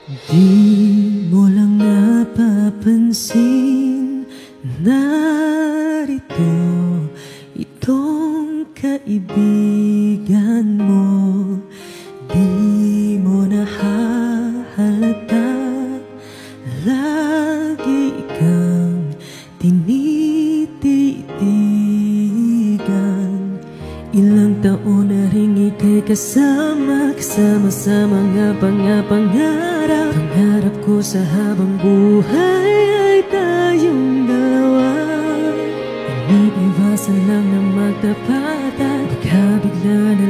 Di mo lang napapansin, narito itong kaibigan mo. Di mo nahahalata, lagi kang tinititigan. Ilang taon na rin ika'y kasama sa mga pangarap. Pangarap ko sa habang buhay ay tayong dalawa. Iniiwasan lang na magtapatan, baka bigla na